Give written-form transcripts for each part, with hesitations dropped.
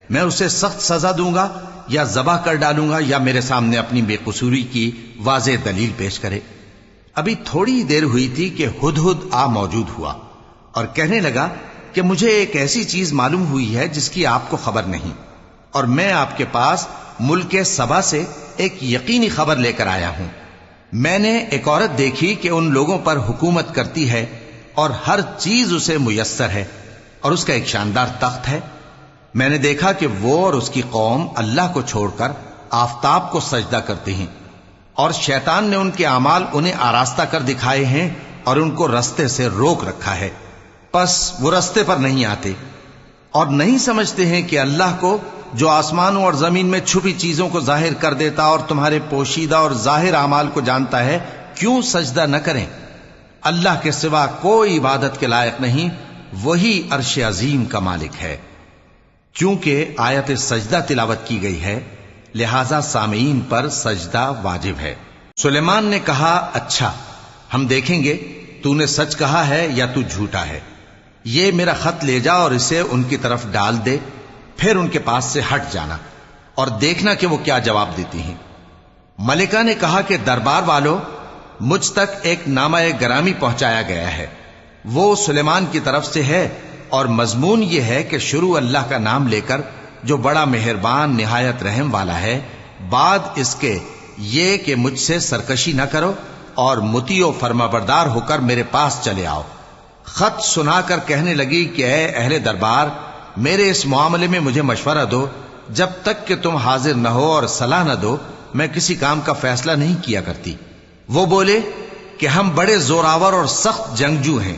میں اسے سخت سزا دوں گا یا ذبح کر ڈالوں گا یا میرے سامنے اپنی بے قصوری کی واضح دلیل پیش کرے۔ ابھی تھوڑی دیر ہوئی تھی کہ ہدہد آ موجود ہوا اور کہنے لگا کہ مجھے ایک ایسی چیز معلوم ہوئی ہے جس کی آپ کو خبر نہیں، اور میں آپ کے پاس ملک سبا سے ایک یقینی خبر لے کر آیا ہوں۔ میں نے ایک عورت دیکھی کہ ان لوگوں پر حکومت کرتی ہے اور ہر چیز اسے میسر ہے، اور اس کا ایک شاندار تخت ہے۔ میں نے دیکھا کہ وہ اور اس کی قوم اللہ کو چھوڑ کر آفتاب کو سجدہ کرتے ہیں، اور شیطان نے ان کے اعمال انہیں آراستہ کر دکھائے ہیں اور ان کو رستے سے روک رکھا ہے، پس وہ رستے پر نہیں آتے اور نہیں سمجھتے ہیں کہ اللہ کو جو آسمانوں اور زمین میں چھپی چیزوں کو ظاہر کر دیتا اور تمہارے پوشیدہ اور ظاہر اعمال کو جانتا ہے، کیوں سجدہ نہ کریں؟ اللہ کے سوا کوئی عبادت کے لائق نہیں، وہی عرش عظیم کا مالک ہے۔ چونکہ آیت سجدہ تلاوت کی گئی ہے لہذا سامعین پر سجدہ واجب ہے۔ سلیمان نے کہا، اچھا، ہم دیکھیں گے تو نے سچ کہا ہے یا تو جھوٹا ہے۔ یہ میرا خط لے جا اور اسے ان کی طرف ڈال دے، پھر ان کے پاس سے ہٹ جانا اور دیکھنا کہ وہ کیا جواب دیتی ہیں۔ ملکہ نے کہا کہ دربار والو، مجھ تک ایک نامہ گرامی پہنچایا گیا ہے، وہ سلیمان کی طرف سے ہے، اور مضمون یہ ہے کہ شروع اللہ کا نام لے کر جو بڑا مہربان نہایت رحم والا ہے، بعد اس کے یہ کہ مجھ سے سرکشی نہ کرو اور مطیع و فرما بردار ہو کر میرے پاس چلے آؤ۔ خط سنا کر کہنے لگی کہ اے اہل دربار، میرے اس معاملے میں مجھے مشورہ دو، جب تک کہ تم حاضر نہ ہو اور صلاح نہ دو میں کسی کام کا فیصلہ نہیں کیا کرتی۔ وہ بولے کہ ہم بڑے زوراور اور سخت جنگجو ہیں،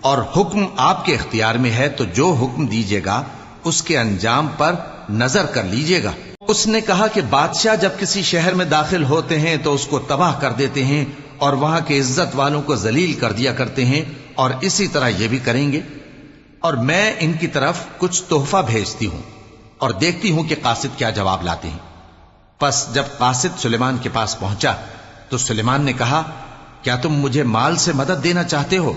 اور حکم آپ کے اختیار میں ہے، تو جو حکم دیجیے گا اس کے انجام پر نظر کر لیجیے گا۔ اس نے کہا کہ بادشاہ جب کسی شہر میں داخل ہوتے ہیں تو اس کو تباہ کر دیتے ہیں اور وہاں کے عزت والوں کو ذلیل کر دیا کرتے ہیں، اور اسی طرح یہ بھی کریں گے، اور میں ان کی طرف کچھ تحفہ بھیجتی ہوں اور دیکھتی ہوں کہ قاصد کیا جواب لاتے ہیں۔ پس جب قاصد سلیمان کے پاس پہنچا تو سلیمان نے کہا، کیا تم مجھے مال سے مدد دینا چاہتے ہو؟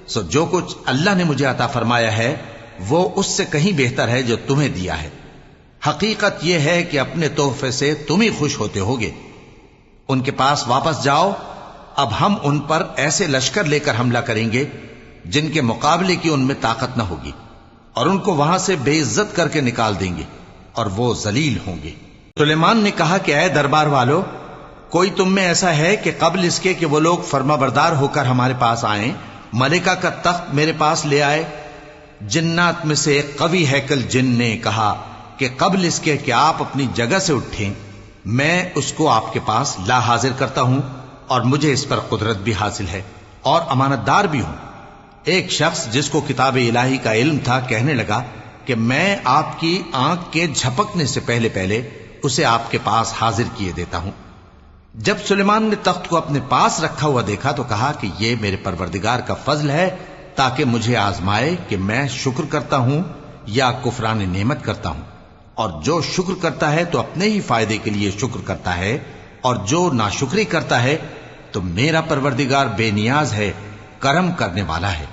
سو جو کچھ اللہ نے مجھے عطا فرمایا ہے وہ اس سے کہیں بہتر ہے جو تمہیں دیا ہے۔ حقیقت یہ ہے کہ اپنے تحفے سے تم ہی خوش ہوتے ہوگے۔ ان کے پاس واپس جاؤ، اب ہم ان پر ایسے لشکر لے کر حملہ کریں گے جن کے مقابلے کی ان میں طاقت نہ ہوگی، اور ان کو وہاں سے بے عزت کر کے نکال دیں گے اور وہ ذلیل ہوں گے۔ سلیمان نے کہا کہ اے دربار والو، کوئی تم میں ایسا ہے کہ قبل اس کے کہ وہ لوگ فرما بردار ہو کر ہمارے پاس آئیں ملکہ کا تخت میرے پاس لے آئے؟ جنات میں سے ایک قوی ہیکل جن نے کہا کہ قبل اس کے کہ آپ اپنی جگہ سے اٹھیں میں اس کو آپ کے پاس لا حاضر کرتا ہوں، اور مجھے اس پر قدرت بھی حاصل ہے اور امانت دار بھی ہوں۔ ایک شخص جس کو کتاب الہی کا علم تھا کہنے لگا کہ میں آپ کی آنکھ کے جھپکنے سے پہلے پہلے اسے آپ کے پاس حاضر کیے دیتا ہوں۔ جب سلیمان نے تخت کو اپنے پاس رکھا ہوا دیکھا تو کہا کہ یہ میرے پروردگار کا فضل ہے تاکہ مجھے آزمائے کہ میں شکر کرتا ہوں یا کفران نعمت کرتا ہوں، اور جو شکر کرتا ہے تو اپنے ہی فائدے کے لیے شکر کرتا ہے، اور جو ناشکری کرتا ہے تو میرا پروردگار بے نیاز ہے، کرم کرنے والا ہے۔